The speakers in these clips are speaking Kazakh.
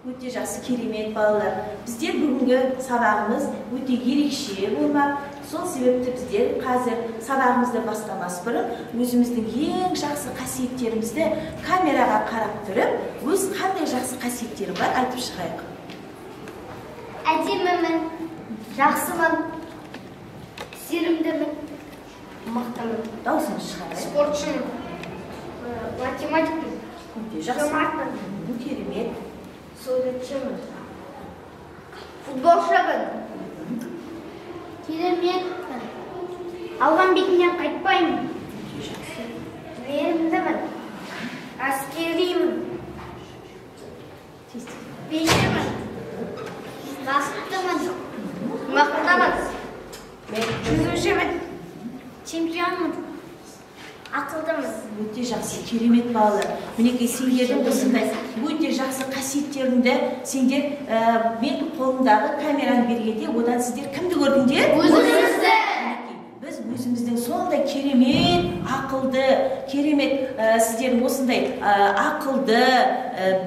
Өте жақсы, керемет балалар. Біздер бүгінгі сабағымыз өте ерекше болмақ. Сол себепті біздер қазір сабағымызды бастамас бұрын өзіміздің ең жақсы қасиеттерімізді камераға қарап тұрып, өз қандай жақсы қасиеттері бар айтып шығайық. Әдемімін, жақсымын, сенімдімін, мақтымын. Даусыңыз шығарайық. Спортшымын, математикпін, жомартпын, керемет. суретшімін, футболшымын, кереметпін, алған бетімнен қайтпаймын, мейірімдімін, әскерімін, бейшімін, бақыттымын, мақтымын, жүзушімін, чемпионмын, ақылдымын. Өте жақсы, керемет балалар. Мінекей сендердің осындай өте жақсы қасиеттеріңді сендер мен қолымдағы камераны бергенде одан сіздер кімді көрдіңдер? Өзімізді. Біз өзіміздің сондай керемет, ақылды, керемет сіздердің осындай ақылды,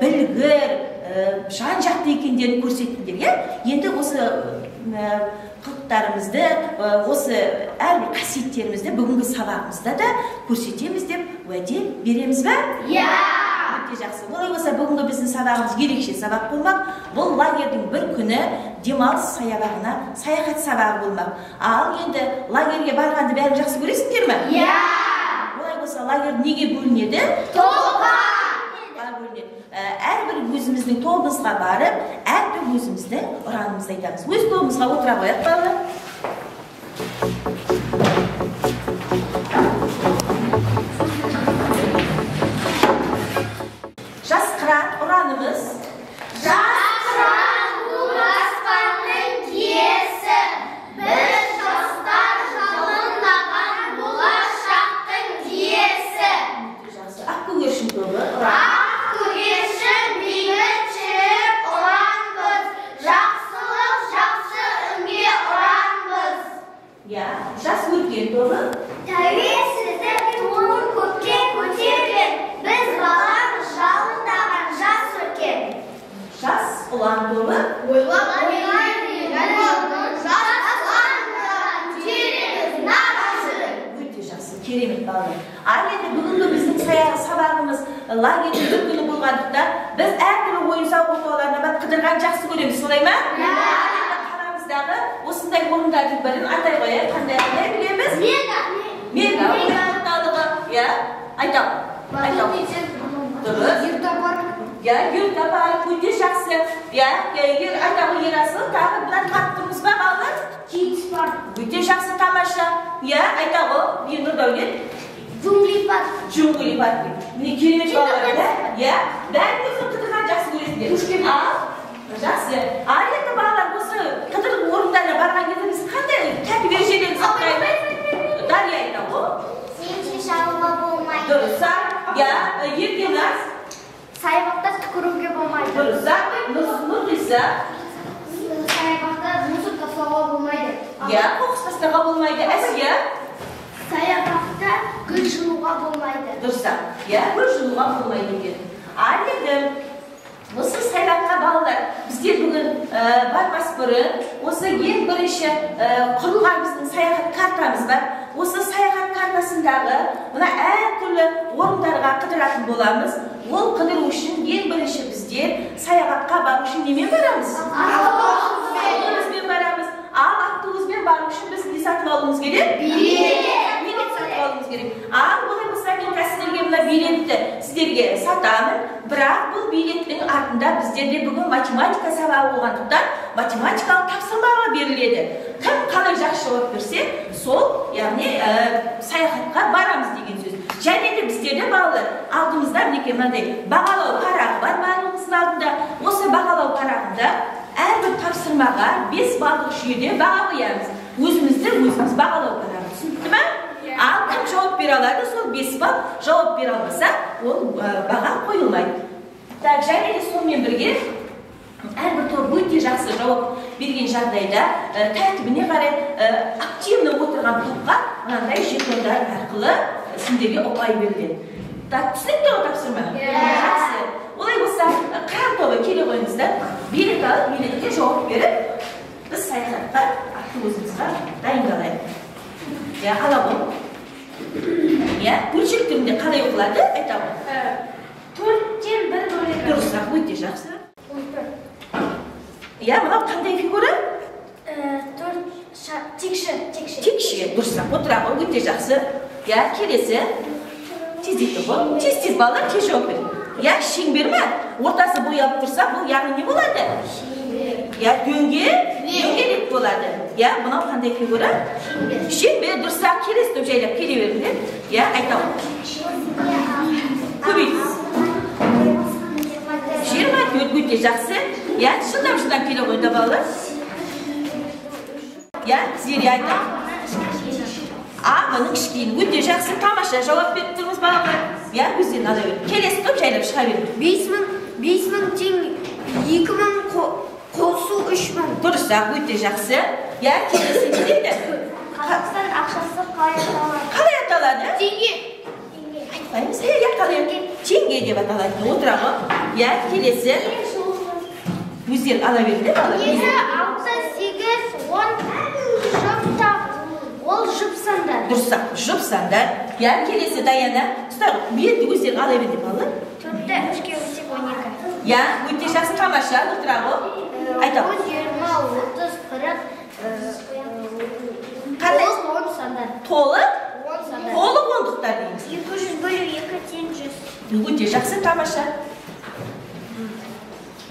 білгір, жан-жақты екендерін көрсеттіңдер. Енді осы қылықтарымызды, осы әрбір қасиеттерімізді бүгінгі сабағымызда да көрсетеміз деп уәде береміз бе? Иә! Өте жақсы. Олай болса бүгінгі біздің сабағымыз ерекше сабақ болмақ. Бұл лагерьдің бір күні демалыс саябағына саяхат сабағы болмақ. Ал енді лагерьге барғанды бәрін жақсы көресіңдер ме? Иә! Олай болса лагерь неге бөлінеді? Топқа! Әрбір өзіміздің тобымызға барып, әрбір өзіміздің ұранымызды айтамыз. Өз тобымызға отыра қояйық балалар. Жас қыран ұранымыз. Жас қыран бұл аспанның киесі, біз жастар жалындаған болашақтың киесі. Ақ көгершін тобы. Жас өркен тобы. Тәуелсіздік туын көкке көтерген, біз баламыз жалындаған жас өркен. Жас ұлан тобы. Ойлап ойлайды, жас ұландаған тереңіз нағашы. Өте жақсы, керемет балалар. Ал енді бүгінгі біздің сабағымыз лагерьдің бір күні болғандықтан біз әртүрлі ойын-сауық орталықтарына қыдырған жақсы көреміз, солай ма? Осындай орындардың бірін атай қояйық. Қандай білеміз? Мега орталығы. Иә, айтам. Дұрыс. Иә, ертапарк өте жақсы. Иә, айтағы ерасыл. Тағы бұдан қаттырмыз ба балалар? Киіз парк. Өте жақсы, тамаша. Иә, айтағы Нұрдәулет. Джунгли парк. Джунгли парк. Міне керемет балалар. Иә, бәрін өзің қыдырған жақсы көресіңдер. Жақсы. Ал енді балалар осы қыдыру орындарына барған кезде біз қандай тәртіп ережелерін сақтаймыз? Дария айтады ғой. Сенше шалуға болмайды. Дұрыс. Иә, Еркеназ. Саябақта түкіруге болмайды. Дұрыс. Нұрғиса. Саябақта мусор тастауға болмайды. Иә, қоқыс тастауға болмайды. Әсия. Саябақта гүл жылуға болмайды. Дұрыс. Иә, гүл жылуға болмайды екен. Ал енді осы саябаққа балалар, біздер бүгін бармас бұрын, осы ең бірінші құрылған біздің саяхат картамыз бар. Осы саяхат картасындағы мына әртүрлі орындарға қыдыратын боламыз. Ол қыдыру үшін ең бірінші біздер саябаққа бару үшін немен барамыз? Автобуспен барамыз. Ал автобуспен бару үшін біз не сатып алуымыз керек? Билет сатып алуымыз керек. Ал олай болса мен сіздерге мына билетті сіздерге сатамын. Бірақ бұл билеттің артында біздерде бүгін математика сабағы болғандықтан математикалық тапсырмаға беріледі. Кім қалай жақсы жауап берсе, сол, яғни саяхатқа барамыз деген сөз. Және де біздерде балалар алдымызда мінекей мынандай бағалау парағы бар барлығымыздың алдында. Осы бағалау парағында әрбір тапсырмаға 5 балдық жүйеде баға қоямыз. Өзіміз бағалау парағы. Түсінікті ме? Ал кім жауап бере алады, сол 5 бал, жауап бере алмаса, ол баға қойылмайды. Және де сонымен бірге әрбір топ өте жақсы жауап берген жағдайда тәртібіне қарай активно отырған топқа мынандай жетондар арқылы сендерге ұпай беріледі. Түсінікті ғой тапсырма? Жақсы. Олай болса, қыран тобы келе қойыңыз. sizlar bilet olib, biletga javob berib, biz sayohatga o'zimizga tayinlaylik. Ya, alamam. Ya, o'lchak turida qanday o'qiladi? Aytaman. 4 yil 1 bo'ladi. Durust, o'ta yaxshi. Ya, mana qanday figura? 4 tekshi. Tekshi, durust, o'tirib, o'ta yaxshi. Ya, kelesi. Tez bo'l. Tez bolalar tez javob ber. Ya, shingberma. O'rtasi bo'yab tursa, bu ya'ni nima bo'ladi? Ya, do'ngak bo'ladi. Ya, mana qanday figura? Shingber dursa, kelesi deb joylab kelaveradi. Ya, aytaman. Ko'payt. 24 o'ta yaxshi. Ya, shundan kelaveradi bolalar. Ya, sizlarga aytaman. Buni kichkina o'ta yaxshi tomosha javob berib turmiz bolalar. Ya, o'zingizga olaver. Kelesi deb joylab chiqaver. 5000 teng 2000 qo'su 3000. Durust, o'ta yaxshi. Ya, kelesi deydi. Qozog'iston ақшасы Qalay ataladi? Tenge. Aytmaymiz. Ya, qalay? Tenge deb ataladi. O'tiramo. Ya, kelesi. O'zingizga olaverdi bolalar. 7, 6, 8, 10 shubta. Ol shubsanda. Durust, shubsanda. Ya, kelesi dayana. Ustoq, bu yerda o'zingizga olaverdi bolalar. 4'te 3'ga o'tsak 12. Ya, o'ta yaxshi tomosha o'tiramo. Aytaman. 20, 30, 40 Qanday? 10 sanda. To'liq? 10 sanda. To'liq o'ndiqlar deymiz. 200 bo'lib 2 teng 100. O'ta yaxshi tomosha.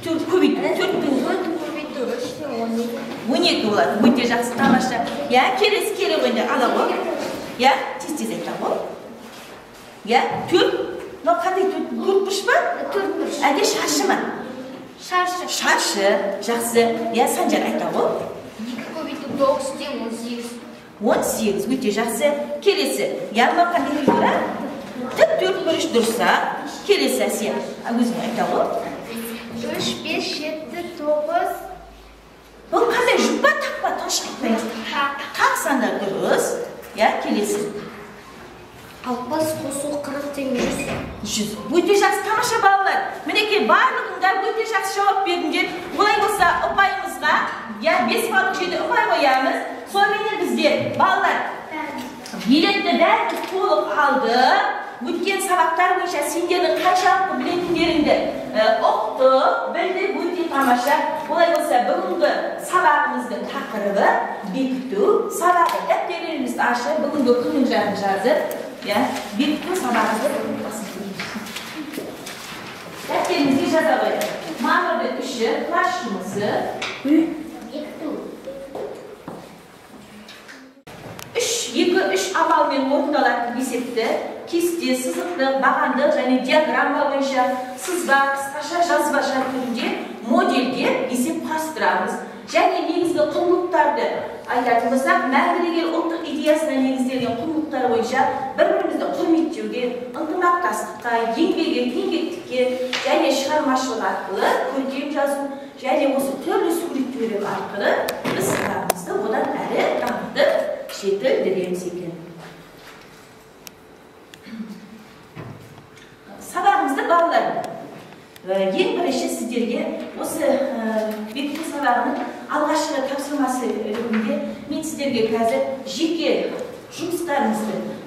Ko'payt. 12 bo'ladi. O'ta yaxshi tomosha. Ya, kelesi kelganda alaman. Ya, tez aytaman. Ya, 4. No, qanday 4 burchmi? 4 burch. Aka sharshimi? Sharshi. Sharshi, yaxshi. Ya, Sanjar aytaman. 2 ko'paytib 9 teng 18. 18 o'ta yaxshi. Kelesi. Ya, no, qanday figura? 4 burch dursa, kelesi sen. O'zing aytaman. 3, 5, 7, 9. Bu qanday jubba taqpa toshqin. Taqsanda durust. Ya, kelesi. 60 qo'su 40 teng 100. O'ta yaxshi tomosha bolalar. Meniki barlig'inglar o'ta yaxshi javob berdinglar. Bo'lay bo'lsa, opayimizga ya 5 foizli opay qo'yamiz. So'raylar bizga bolalar. Biletni barcha to'liq oldi. O'tgan sabaqlar bo'yicha senlarning qanchalik biletlaringni o'qdi, bildi, o'tdi tomosha. Bo'lay bo'lsa, bugungi sabaqimizning taqribi bekitdi. Sabaq daftaringizni ochib, bugungi kuninglarni yozib, ya, bekitdi sabaqimizni. Daftaringizga yozaver. Ma'lumot ishi, flashimizni bekitdi. 3 amalмен o'rnaladi esepti. Kesti, siziqli, bag'andi, ya'ni diagramma bo'yicha sizba, qisqacha yozib turguncha modelga esep qastiramiz. Ya'ni negizgi qumliqlarni aytadigan bo'lsak, Mangulik ultiq ideyasiga negizlangan qumliqlar bo'yicha bir-birimizni hurmatga, iltimoslaslikqa, yengillikka, ya'ni chiqarmashlik orqali ko'rkam yozuv, ya'ni o'sha turli suratlar orqali biz sizlarimizni bundan ari tanitib yetildiramiz ekan. Sabahımızda bolalar. Eng birinchi sizlarga o'sha bekitma sabag'ining alg'ashqi topshirmasi bo'lganda men sizlarga hozir jeki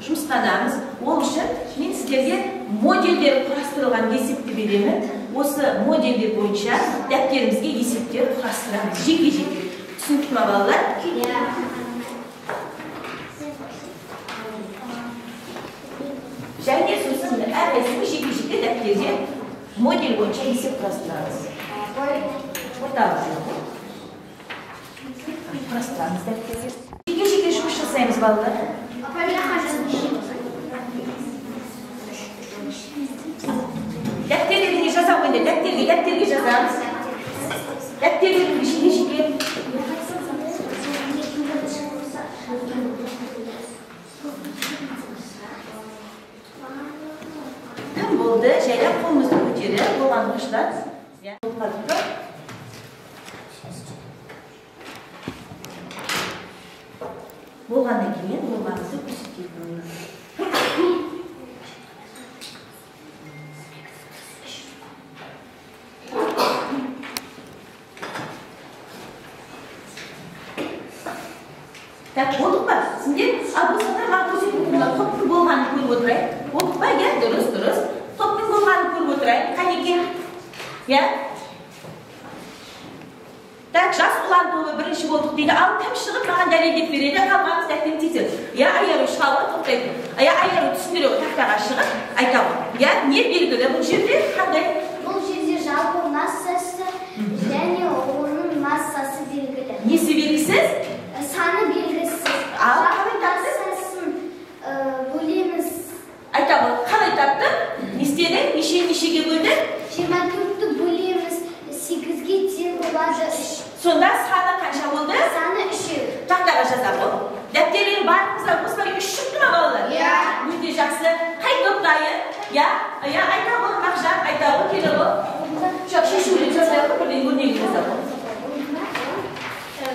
жұмыстанамыз. Ол үшін мен sizlarga modellar құрастырылған есепті беремін. Осы modellar бойынша дәптерімізге есептер құрастырамыз. Жеке-жеке. Түсінікті ме балалар? Және сосын әрқайсымыз жеке-жеке дәптерге модель бойынша есеп құрастырамыз. Құрастырамыз дәптерге. Жеке-жеке жұмыс жасаймыз балалар. Дәптерге жаза қойды. Дәптерге жазамыз. Дәптерге жеке-жеке. Болды, жайлап қолымызды көтеріп, болған ұшынан болғаннан кейін болғанымызды көрсететін. Так, болдық па? Сендер, бұл сонда ма топтың болғанын көріп отырайын. Болдық па? Дұрыс. Топтың болғанын көріп отырайын. Қанеке? Так, жас ұлан тобы бірінші болдық дейді. Ал кім шығып маған дәлелдеп береді, қалғанымыз тәктен тезір. Айару шығауы тоқтайды. Айару түсіндіре тақтаға шығып, айтауы. Не белгілі бұл жерде? Қандай? Бұл жерде жалпы массасы және оның массасы белгілі. Несі белгісіз? Саны белгісіз. Жалпы массасын бөлеміз. Айтауы, қалай тапты? Нестені? Нешеге бөлді? 24-ті бөлеміз 8-ге тең болады 3. Сонда саны қанша болды? Саны 3. Тақтаға жазамын. Дәптерің барыңыздар, осылай 3 шықты ма балалар? Өте жақсы. Қай топтайын? Айтауы, Мақжан, айтауы, келі ғой. Жоқ, шешуілі жазайық, бірден көрнегі жазамын.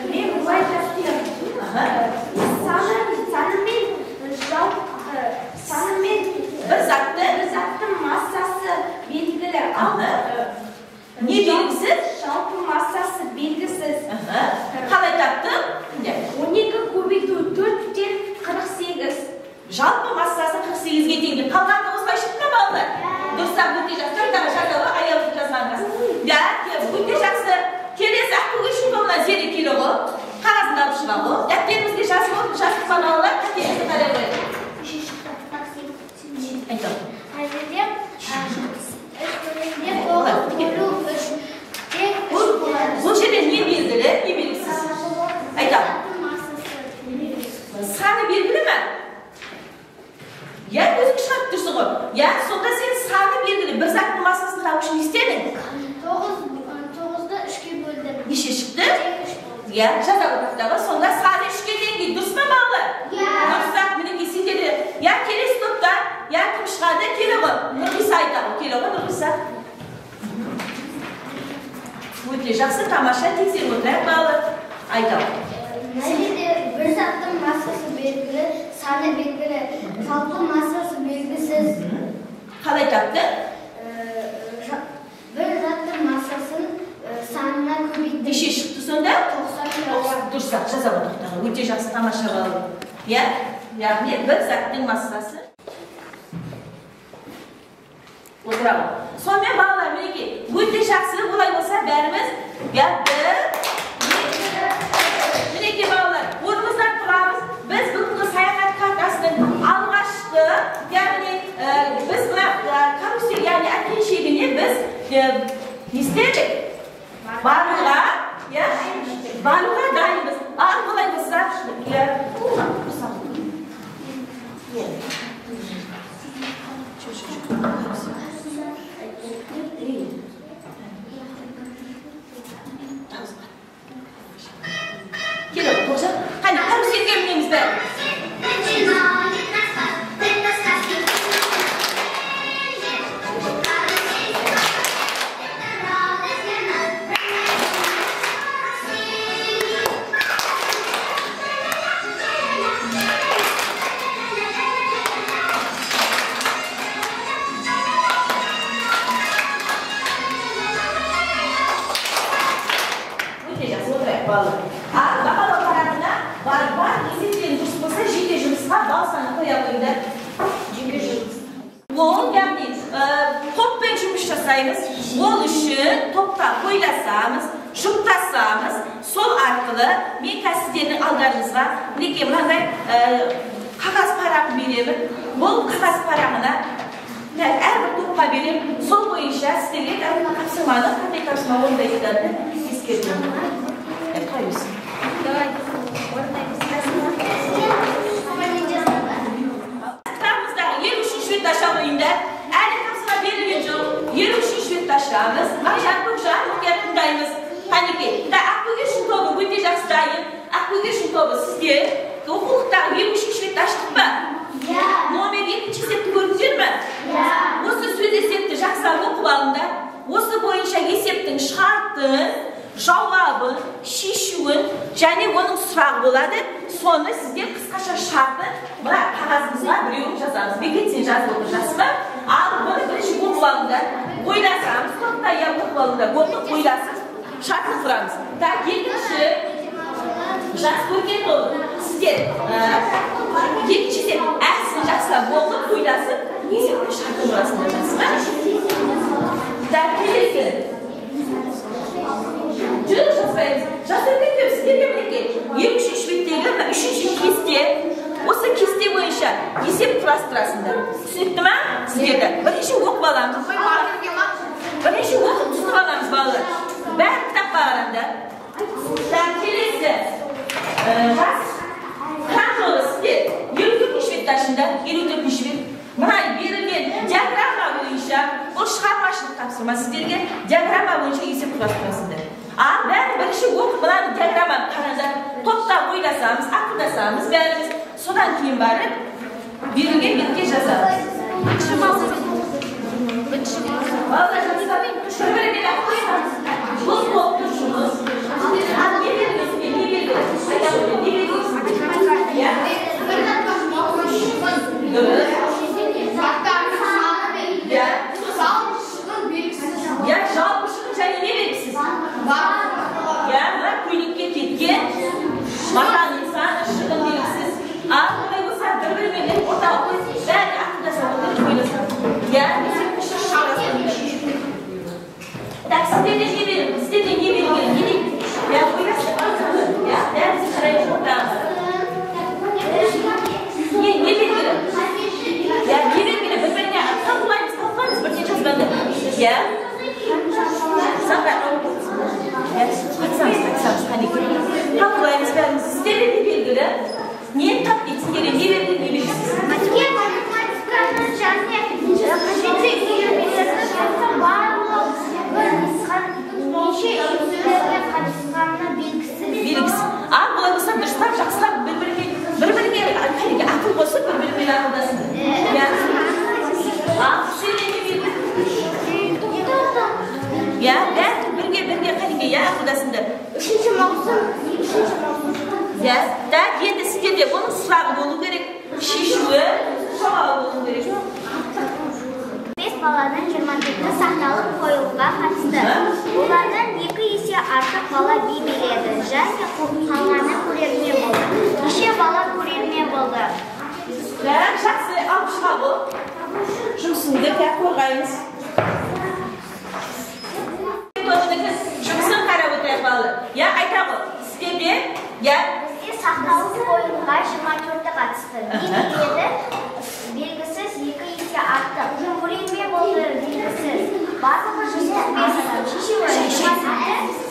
Мен бұлай жаздым. Санымен бір заттың массасы белгілі. Не белгісіз? Жалпы массасы белгісіз. Қалай таптың? 12 көбейту 4-тен 48. Жалпы массасы 48-ге теңде. Қалғанды осылай шықты ма балалар? Дұрыстап өте жақсы. Тақтаға жазауы аяулы жазғаныңыз. Өте жақсы. Келесі аққұғы үшін болына зері келі ғой. Қағазында алып шыға ғой. Дәптерімізге жазып балалар қатеріңізді қарай қойды. Айтауы. Бұл жерде не белгілі, не белгісіз? Айтауы. Саны белгілі ме? Өзің шығарып тұрсың ғой. Сонда сен саны белгілі. Бір заттың массасын тауып үшін не істедің? 9-ды 3-ге бөлдім. Неше шықты? Жаза отырақтағы. Сонда саны 3-ге теңде. Дұрыс па балалар? Дұрыстақ, мінеке сендері. Келесі топтан, кім шығады? Келі ғой. Нұрғиса айтауы. Келі ғой, Нұрғиса. Өте жақсы, тамаша, тексеріп отырайық балалар. Айтауы. Бір заттың массасы белгілі, саны белгілі, жалпы массасы белгісіз. Қалай тапты? Бір заттың массасын санына көбейтті. Неше шықты сонда? 90. Дұрыстақ, жаза отырақтағы. Өте жақсы, тамаша балалар. Яғни бір заттың массасы. Отырамын. Сонымен балалар, өте жақсы, олай болса бәріміз. Мінеке балалар, орнымыздан тұрамыз. Біз бүгінгі саяхат картасының алғашқы, біз карусель, әткен шегіне біз не істедік? Баруға дайынбыз. Олай болса, келіп, тоқсан. Қайна, каруселге мінеміз бәрі. Бағалау парағына бар есептен дұрыс болса, жеке жұмысқа бал саны қоя қойыңдар. Жеке жұмыс. Ол, яғни, топпен жұмыс жасаймыз. Ол үшін топқа қойласамыз, жұптасамыз, сол арқылы мен кәсіздердің алдарыңызға мінеке мынандай қағаз парағын беремін. Бұл қағаз парағына әрбір топқа беремін. Сол бойынша сіздерге әрбір қапсырманы, қандай тапсырма орындайсыздарды ескертемін. Қайыз. Кітабымыздағы 53-ші бетті аша қойыңдар. Әлі тапсырма берілген жоқ. 53-ші бетті ашамыз. Мағжан, Көкжан, мұқия тыңдаймыз. Қанеке, ақкөгершін тобы өте жақсы дайын. Ақкөгершін тобы сіздер оқулықтағы 53-ші бетті аштық па? Номер 2-ші есепті көрдіңіздер ме? Осы сөз есепті жақсылап оқып алыңдар. Осы бойынша есептің шартын, жауабын, шешуін және оның сұрағы болады. Соны сіздер қысқаша шарты мына қағазымызға біреуін жазамыз. Бекет, сен жазып отыр, жасы ма? Ал оны бірінші оқып алыңдар. Ойласамыз, тоқтай оқып алыңдар. Оқып ойласыз, шартын құрамыз. Так, екінші жас көрген болып, сіздер екіншіден әсін жақсылап болып, ойласып, есепті шартын ұрасында жасыма. Келесі. Жүр жазбаймыз. Жас өркендер сіздерге мінекей. 23 беттегі үшінші кесте, осы кесте бойынша есеп құрастырасыңдар. Түсінікті ма? Сіздерді. Бірінші оқып аламыз. Бірінші оқып түсініп аламыз балалар. Бәрі кітапқа қараңдар. Келесі. Жас қан жолы сіздер 54-ші бетті ашыңдар. 54-ші бет. Мына берілген диаграмма бойынша, бұл шығармашылық тапсырма сіздерге диаграмма бойынша есеп құрастырасыңдар. Бәрі бірінші оқып, мынаны диаграмманы қараңдар. Топтап ойласамыз, ақылдасамыз, бәріміз содан кейін барып берілген бетке жазамыз. Балалар жазсам, бір-бірімен ақылдасамыз. Бұл топты жұмыс. Не берілгенсіз, не берілгенсіз? Жалпы шығын және не белгісіз? Мына көйлекке кеткен маған инсан шығын белгісіз. Бұлай болса бір-бірімен орталық бәрі ақылдаса отырып ойласа. Сіздерде не берілген? Сіздерде не берілген? Ойласа бәріміз қарайып отырамыз. Не берілген? Не берілген? Бір-біріне талқылаймыз, бірден жазғанды. Талқылаймыз бәріміз. Сіздерде не белгілі? Не тап дейсіңдер? Не берілген? Не белгісіз? Математиканы және қажетті үйірмелерді барлық неше үйірмелерге қатысқаны белгісіз. Бұлай болса дұрыстап, жақсылап бір-біріне ақыл қосып, бір-бірімен ақылдасыңдар. Сіздерде не белгілі? Бәрі бірге қаринге ақылдасыңдар. 3 маусым. Енді сіздерде бұның сұрағы болу керек, шешуі жауабы болу керек. 5 баладан 24-ті сақталып қойылуға қатысты. Олардан 2 есе артық бала би биледі және қалғаны көрермен болды. Неше бала көрермен болды? Жақсы, алып шыға бұл. Жұмысыңды қорғаймыз. Жұмысын қарап өтайық балалар. Айтамын, сіздерде сақталып қойылуға 24-ті қатысты. Белгісіз 2 есе артық. Көрермен болды белгісіз. Барлығы 145.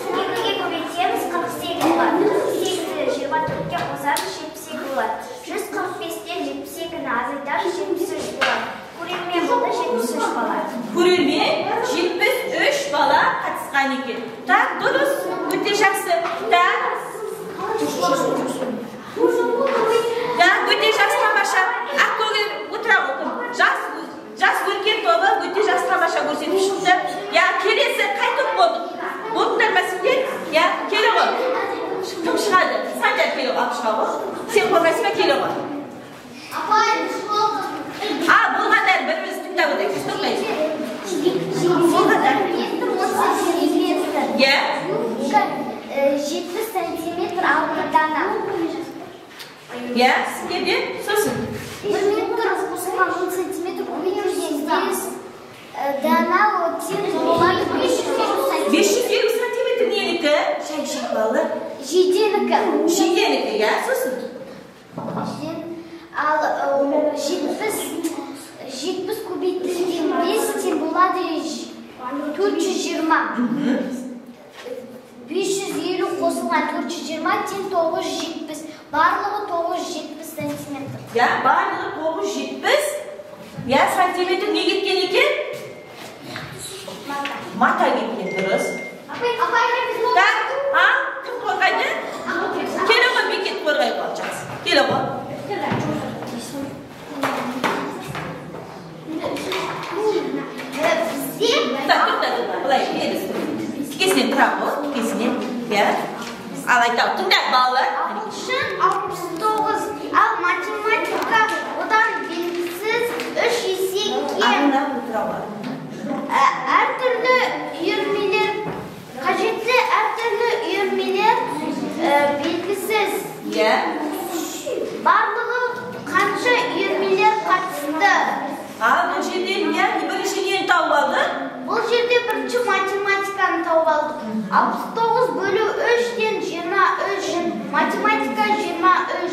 Екіге көбейтеміз 48 болады. 48-ді 24-ке қосамыз 72 болады. 145-тен 72-ні азайтамыз 73 болады. Көрермен болды 73 бала. Көрермен 73 бала қатысқан екен. Дұрыс, өте жақсы. Өте жақсы тамаша. Ақкөгер отыра оқым. Жас өркен тобы өте жақсы тамаша көрсетіп шықты. Келесі қай топ болдық? Болдыңдар ма сіздер? Келі ғой. Кім шығады? Санжар келі ғой, алып шыға ғой. Сен қорғайсың ба келі ғой? Болғандар біріміз тыңдап өтейік. Сіз тоқтайсыз. Болғандар. 70 сантиметр алтыдана. Сіздерде сосын. 1 метр қосылған 10 сантиметр 500 дана болады 550 сантиметр ненікі? Шай балалар. Жиденікі. Жиденікі, сосын. Ал 70 көбейтілген 5 болады 420. 550 қосылған 420 тең 970. Барлығы 970 сантиметр. Барлығы 970 сантиметр не кеткен екен? Мата кеткен, дұрыс. Кім қорғайды? Келі ғой, бекет қорғай қол, жақсы. Келі ғой. Бұлай, кесінен тұра ғой, кесінен. Ал айтау, тыңдақ балалар. Ағылшын 69, ал математика одан белгісіз 3 есеге. Әртүрлі үйірмелер, қажетті әртүрлі үйірмелер белгісіз 69 bölü 3'ten 23, matematika 23.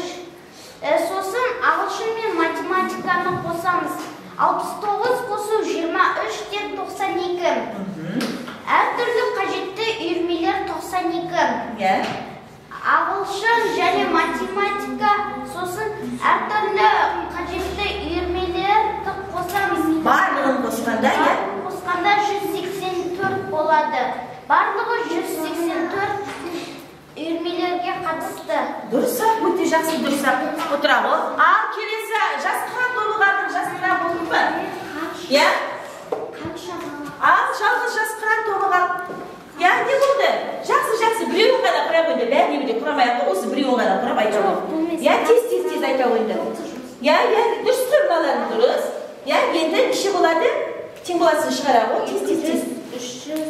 So'sin Ağılшын мен matematikani qo'shamiz. 69 qo'shib 23'ten 92. Her türlü qajatli uyurmalar 92. Ağılшын және matematika so'sin her türlü qajatli uyurmalar qo'shamiz. Bарлығын қосқанда, Qo'shganda 184 bo'ladi. Bарлығы 184 uyurmalarga qatысты. Дұрыс, өте жақсы дұрыс. Отыра ғой. Ал келесі жасқыран тобылғардың жасқыран болды ма? Я? Ал жалғыз жасқыран тобылған. Я, не болды? Жақсы, біреуін ғана құрап өйді. Бәріне бірде құрамай-ақ, осы біреуін ғана құрап айта ғой. Я, тез айта ойды. Я, дұрыс тұрмаларын дұрыс. Я, енді неше болады? Тең боласын шығара ғой. Тез. 300.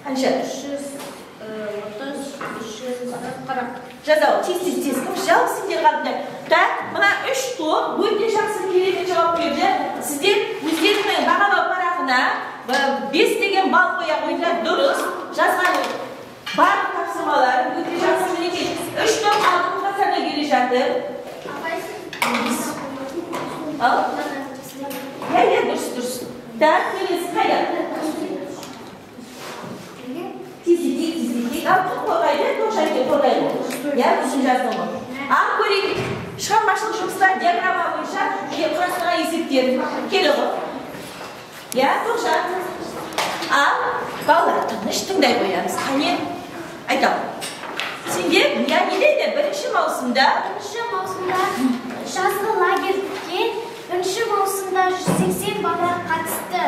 Қанша? 340. Жазау, тез. Жауап сендер қалдыңдар. Так, мына 3 топ өте жақсы керемет жауап берді. Сіздер өздерінің бағалау парағына 5 деген бал қоя қойыңдар. Дұрыс. Жазған барлық тапсырмалар өте жақсы мінекей. 3 топ алдыңғы қатарда келе жатыр. Ал? Я, дұрыс. Так, келесі қайда? Тез. Ал, қорғайды, тоқшайды қорғайды. Я, үшін жаздым ғой. Ал, көрейік. Шығармашылық жұмыстар диаграмма бойынша құрастырған есептер. Келі ғой. Я, тоқша. Ал, балалар, тыныш тыңдай қоямыз. Қане, айтам. Сендер, я не дейді? Бірінші маусымда жазғы лагерьге 1 маусымда 180 бала қатысты.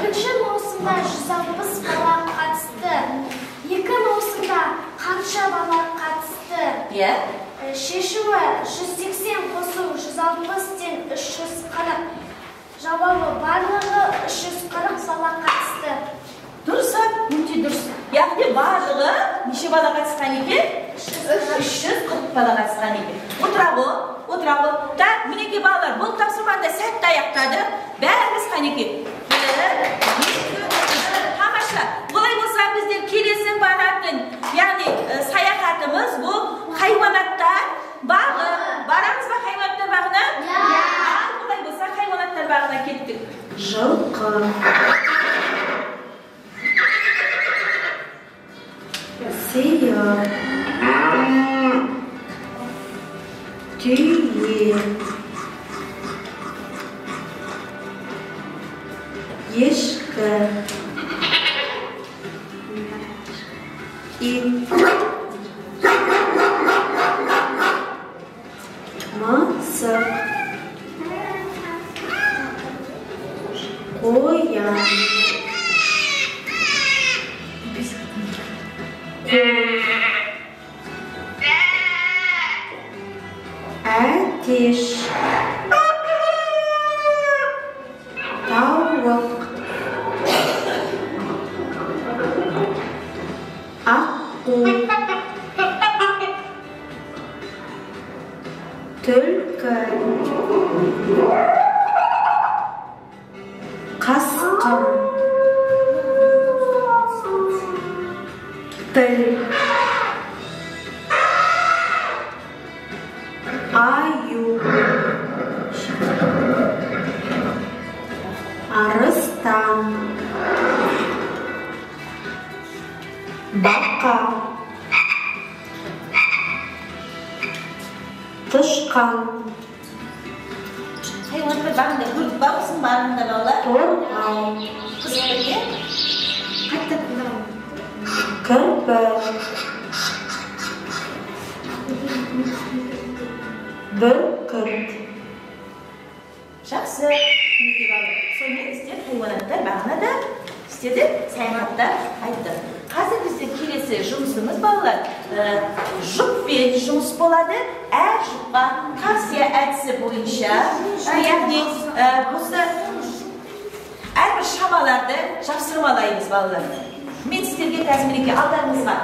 2 маусымда 160 бала қатысты. 2 маусымда қанша бала қатысты? Шешуі 180 қосу 160-тен 340. Жауабы барлығы 340 бала қатысты. Дұрыс, өте дұрыс. Яғни барлығы неше бала қатысқан екен? 340 бала қатысқан екен. Отыра ғой. Так, мінеке балалар, бұл тапсырманы сәтті аяқтады. Бәріміз қанеке. Тамаша. Олай болса біздер келесі баратын, яғни саяхатымыз бұл хайуанаттар бағы. Барамыз ба хайуанаттар бағына? Олай болса хайуанаттар бағына кеттік. Жылқы. Сиыр. Түйе. Ешкі. Ит. Мысық. Қоян. Әтеш. Тауық. Аққу. Түлкі. Қасқыр. Тіл. Аю. Арыстан. Бақа. Тышқан. Хайуандар бағында көріп бақсын барында балалар? Торғай. Құсбеке? Қайтта тыңдамын. Кірпі. Бүркіт. Жақсы. Мінеке балалар. Сонымен істер хайуанаттар бағына да істеді, саяхаттар айтты. Қазір біздің келесі жұмысымыз балалар жұппен жұмыс болады. Әр жұпқа тавсия әдісі бойынша, яғни осы әрбір шамаларды жапсырмалаймыз балалар. Мен сіздерге қазір мінеке алдарыңызға.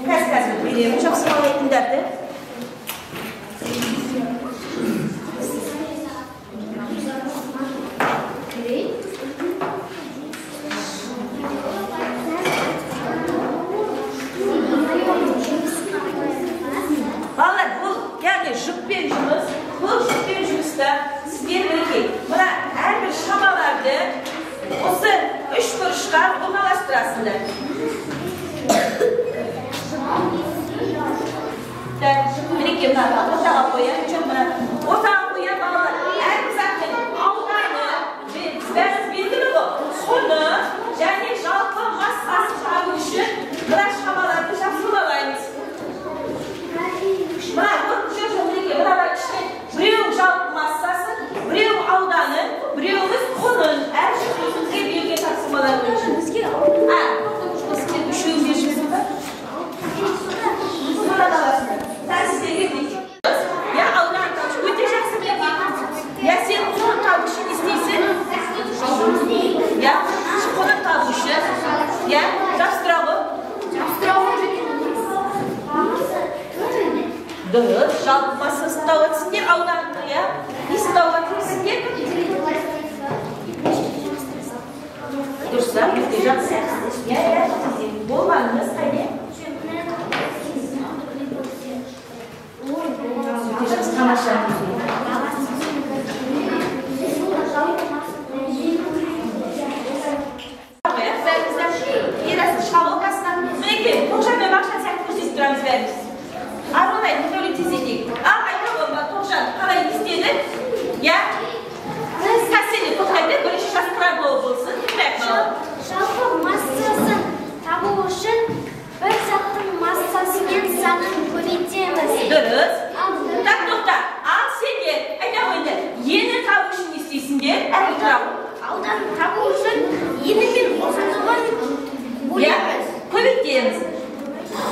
Қазір беремін жапсырмалайтындарды. çıkarıp ortalaştırasınlar. Bir-iki ortağa koyalım. Ortağa koyalım ama en zaten aldığını ben bildim bu. Sonu yani jalpa massası çıkarmak için biraz havalarda şapsılamayız. Bu şöyle beraber işte bir jalpa massası, bir aldanı, bir konun her şeyimizde bilgi taksımalar için. Şu yüzleşmesi var. Sen size girdik. Ya aldan öteceksin ya sen konun tavuşun istiyorsun. Ya konun tavuşu. Ya rapstravı. Dur, jalp masası tavatsın diye aldan ya. İstavatsın diye. Dursa öteceksin. Ya. Bu varınız hadi. Öteceksin kamaşlar.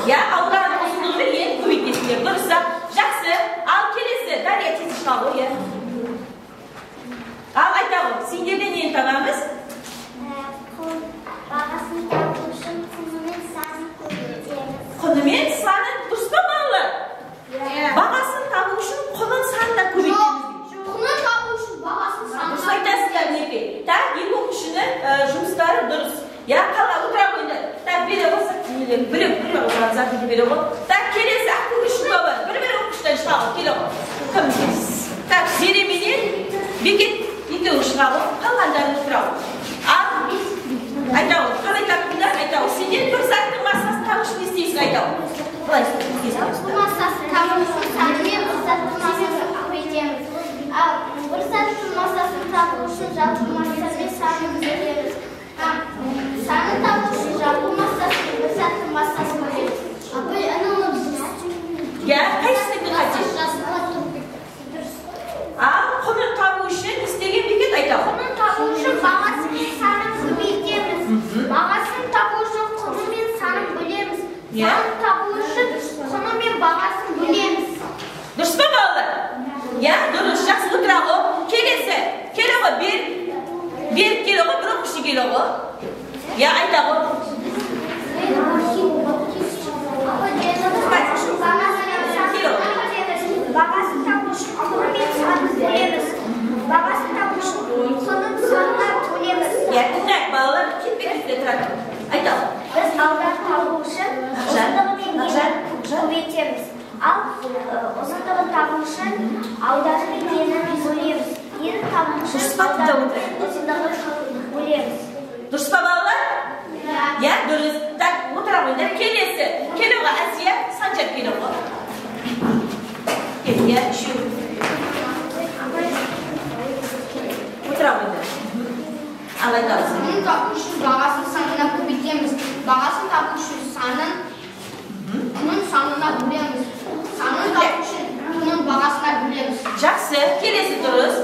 Ya Allah'ın uzunluğunu yeni kuvvetlidir. Durursa жақсы al kelesi der ya tezi çıkalım ya. Al aytalım. Sendерден neyini tanımız? Бағасын табу үшін құнымен санын көбейтеміз. Құнымен санын дұрыс па балалар? Бағасын табу үшін құнын санын да көбейтеміз. Құнын табу үшін бағасын санын. Дұрыс айтасыздар мінекей. Так, екі оқушының жұмыстары дұрыс. Ya қалға отыра қойды. Так, бере болса, бір отырған затын бере ғой. Так, келесі ақы үшін бабы. Бір оқуштан шығағы келе ғой. Кім келесіз? Так, зеременен бекет екеуі шығағы, қалғандарын отыра ғой. Ал, айтау, қалай таптыңдар, айтау. Сенден бір заттың массасын табу үшін не істейсің, айтау. Қалай істейсің? Бұл массасын табу үшін санымен бір заттың массасын көбейтеміз. Ал, бір заттың массасын табу үшін жалпы массамен санын көбейтеміз. Санын табу үшін жалпы массасын бір заттың массасын көбейтеміз. Апай, анау Ya, қайсысын қайтесіз? Ал, құнын табу үшін істеген бекет айтау. Құнын табу үшін бағасы мен санын көбейтеміз. Бағасын табу үшін құны мен санын бөлеміз. Санын табу үшін құны мен бағасын бөлеміз. Дұрыс па балалар? Ya, дұрыс, жақсы отыра ғой. Келесі, келе ғой, беріп келе ғой, бір оқушы келе ғой. Ya, айта ғой. Бағасын табу үшін құны мен санын бөлеміз. Бағасын табу үшін құнын санына бөлеміз. Ya, тыңдайық балалар, кетпе-кетпе тұрады. Айта ғой. Біз аудан табу үшін ұзындығы мен енін көбейтеміз. Ал ұзындығын табу үшін ауданы мен енін бөлеміз. Енін табу үшін ауданы мен ұзындығын бөлеміз. Дұрыс па балалар? Ya, дұрыс. Так, отыра қойыңдар. Келесі. Келе ғой, Әсия, санчап келе ғой. Ya, şu. Отыра қойыңдар. Ал айтасың. Құнын табу үшін бағасын санына көбейтеміз. Бағасын табу үшін құнын санына бөлеміз. Санын табу үшін құнын бағасына бөлеміз. Жақсы, келесі дұрыс.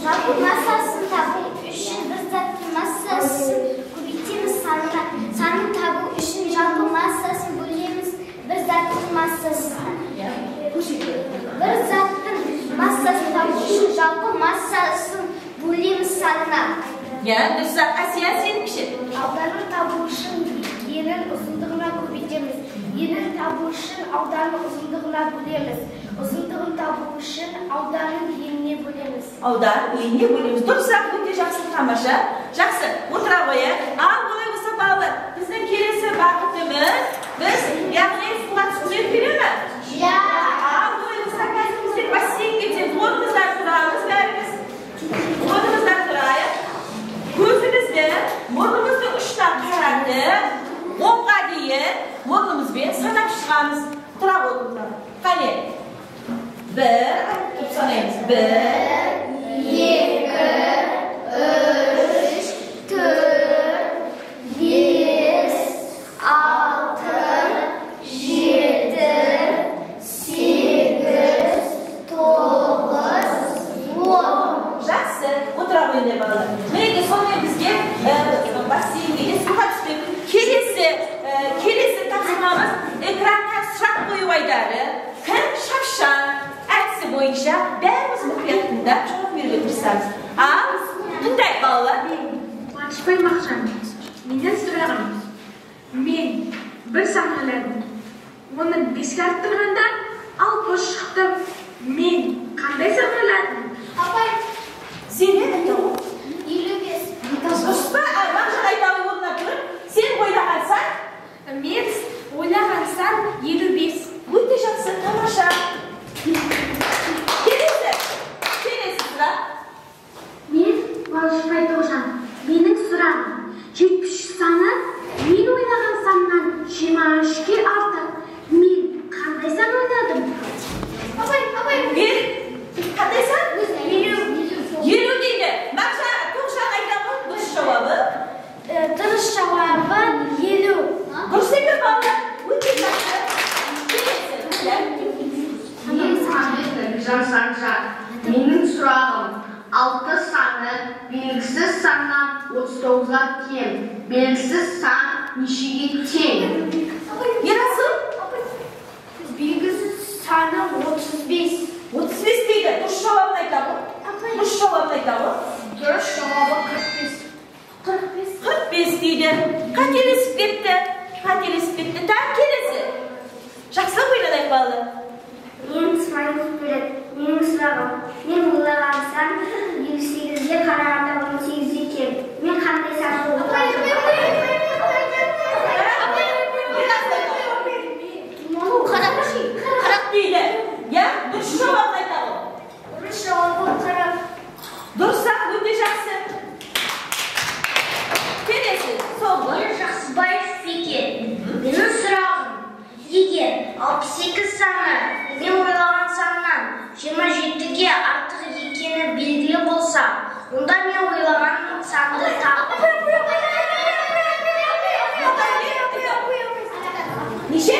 Жалпы массасын табу үшін бір заттың массасын көбейтеміз санына. Санын табу үшін жалпы массасын бөлеміз бір заттың массасына. Бір заттың массасын табу үшін жалпы массасын бөлеміз санына. Ya, дұрыс. Әсия, сенің кіші. Ауданын табу үшін енін ұзындығына көбейтеміз. Енін табу үшін ауданын ұзындығына бөлеміз. Ұзындығын табу үшін ауданын еніне бөлеміз. Аудан, еніне бөлеміз. Дұрыс, өте жақсы, тамаша. Жақсы, отыра қойайық. Ал, олай болса балалар, біздің келесі бағытымыз, біз яғни суға түсуге бере ме? Ja. Ал, олай болса, қазір біздер бассейнге кетеміз. Орнымыздан тұрамыз бәріміз. Орнымыздан тұрайық. Көзімізді, мұрнымызды ұштап Murnumuzdan sanab chiqamiz. Tura o'tirib. Qani. 1 deb sanaymiz. 1 2 3 4 5 6 7 8 9 10. Yaxshi, o'tiraveringlar bolalar. Menga so'ngra bizga basseynga suhbat kelesi taqsimimiz ekrandan surat qo'yib aytadi. Kim shafshan aksi bo'yicha barimiz muqayyatda javob berib o'tiramiz. Bunday bolalar Qo'ymoqchiman. Mendan so'rag'ingiz. Men bir sahnalarni uni beskartirganda alposh chiqdim. Men qanday sahnalarni? Apay, sen aytaver. 25. Usta, mana aytaver o'rnab turib, sen o'ylag'ansan. Men o'ylag'ansam 25. O'ta yaxshi, tomosha. Kelesizlar. Men bo'lishmay to'g'an. Mening so'rag'im 70 sana men o'ylagansam 20 ortiq. Men qanday sana o'yladim? Apay, Men qandaysan? 20 deydi. Maqsa to'g'ri aytaman, durish javobi. Durish javobi 20. Ko'rsatib bolalar. O'ta yaxshi. Kelesizlar. Mening so'rag'im 6 sani belgisiz sandan 39 ga teng. Belgisiz san nishiga teng. Yarasi belgisiz sani 35. 35 deydi. Durish javobini aytaman. Durish javobini aytaman. Durish javobi 45. 45 deydi. Qanchalik ketdi? Tam kelesi. Yaxshi o'yladik bolalar. Men Ismoil Qudraт, mening so'rag'im. Men o'ylagansam 28 ga qaraganda 18 ga kel. Men qanday sana Qarab deydi. Ya, durish javobini aytaman. Durish javobi 40. Dursa, o'ta yaxshi. Kelesi, so'g'ri. Yaxshiboyev Fikr. Mening so'rag'im 68 sana men o'ylagan sandan 27 ga ortiq ekani belgili bo'lsa, unda men o'ylagan sanni Necha?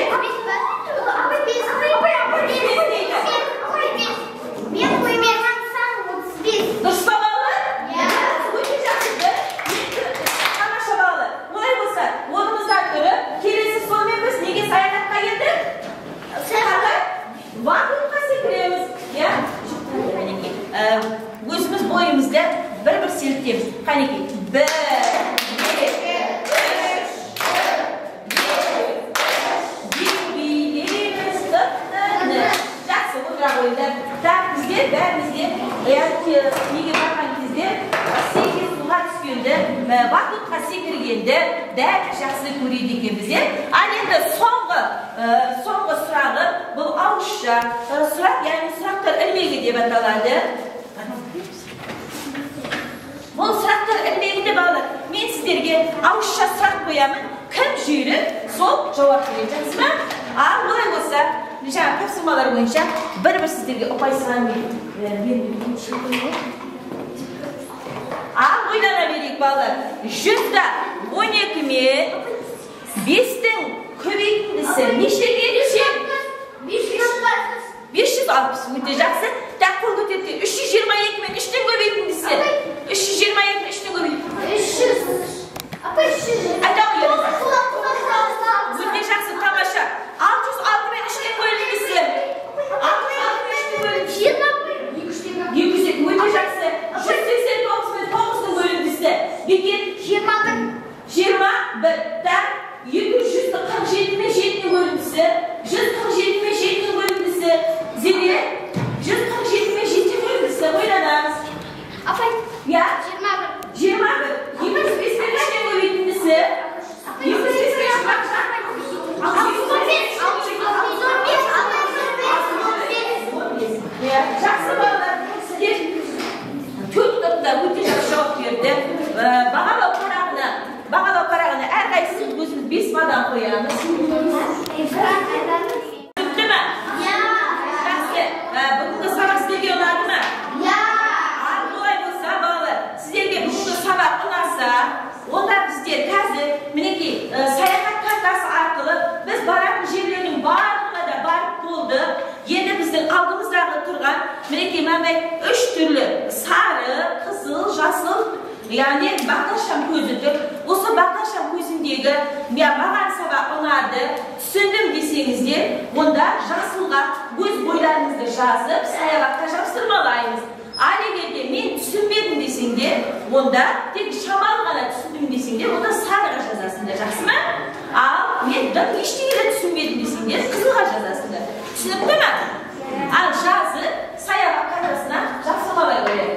Dursa bolalar? O'ta yaxshi. Tomosha bolalar. Bo'lay bo'lsa, o'rnimizdan turib, kelesi so'may biz nega sayohatga keldik? Vaqt qasi kiramiz. Ya, o'zimiz bo'yimizda bir siltamiz. Qaniki? 1 2 Yaxshi, o'tiraveringlar. Barimizga yoki nega borganingizda senga suhbat tushganda, vaqt qasi kirganda yaxshi ko'raydik biz. Endi so'nggi so'rag'i bu avshcha so'roq, ya'ni so'roqlar ilmiy deb ataladi. Bu so'roqlar ilmiy deb ataladi. Men sizlarga avshcha so'roq qo'yaman. Kim juri so'p javob berasizmi? Bo'lay bo'lsa, necha taqsimlar bo'yicha bir sizlarga o'qaysan o'ylanaverik bolalar. 112 men 5dan ko'paytisi neshaga erishadi? 560 o'ta yaxshi. Taqdir o'tdi. 322 men 3dan ko'paytisi. 322 men 3dan ko'paytisi. 300. Aytaveramiz. O'ta yaxshi tomosha. 606 men 3dan ko'paytisi. 200 o'ta yaxshi. 189 men 9dan ko'paytisi. Lekin 21 dan 747 men 7dan ko'paytisi. 147 men 7dan ko'paytisi. Zeli 147 men 7dan ko'paytisi. O'ylanamiz. Apay, Ya, 21. 25 men 3dan ko'paytisi. 25 men yaxshi bolalar, sizlar to'rtta o'ta yaxshi javob berdi. Bag'alab qarag'ini har qaysisi o'zimiz Besmadan qo'yamiz. Tushundimi? Yaxshi. Bugungi sabaq sizlarga yo'ladimi? Alloy bo'lsa, bolalar, sizlarga bugungi sabaq ularsa, onda bizlar hozir meniki sayohat kartasi orqali biz boradigan yerlarning barlig'iga da borib bo'ldik. Endi bizning oldimizda turgan meniki mana 3 turli sariq, qizil, jasıl, ya'ni baqasham ko'zidir. O'sha baqasham ko'zindagi ma'nan sabaq ularni tushundim desangizlar, unda jasılga o'z bo'ylaringizda yozib, sayohatga yopishtirmalaymiz. Alegerde men tushunmadim desanglar, onda tek shamalg'ana tushundim desanglar, unda sariqqa yozasizlar, yaxshimi? Men hech nima tushunmadim desanglar, qizilga yozasizlar. Tushunibdimi? Yozib, sayohat kartasini yopishtirmay qo'ying.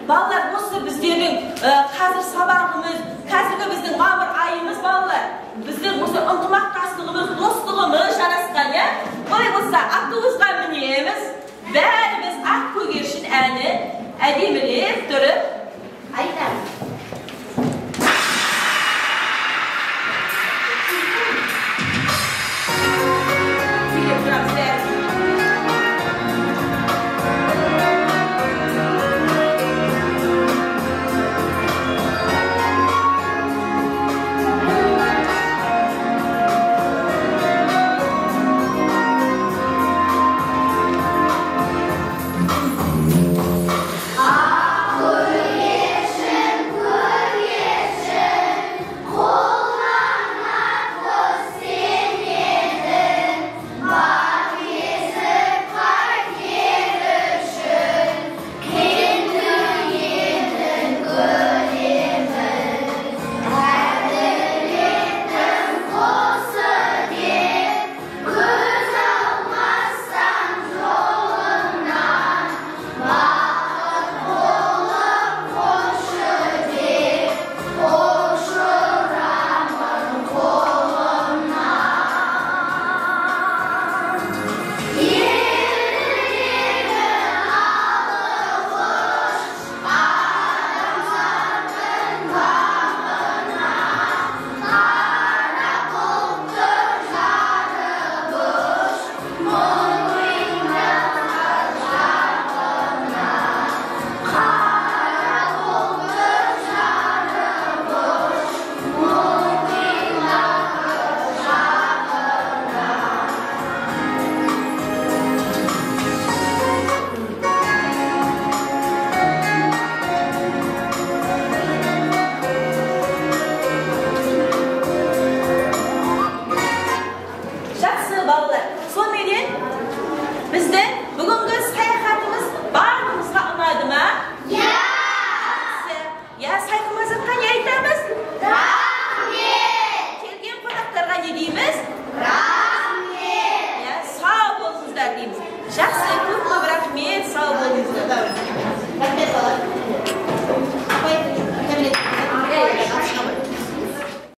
Ballar bo'lsa bizning hozir sabahimiz, hozirgi bizning ma'mur ayimiz ballar. Bizning bo'lsa intimoqdoshligimiz, do'stligimiz yarasgan ya. Bo'lay bo'lsa avtobusga minamiz. Bərimiz ak ko'girşin ani adimilib turib aytamiz.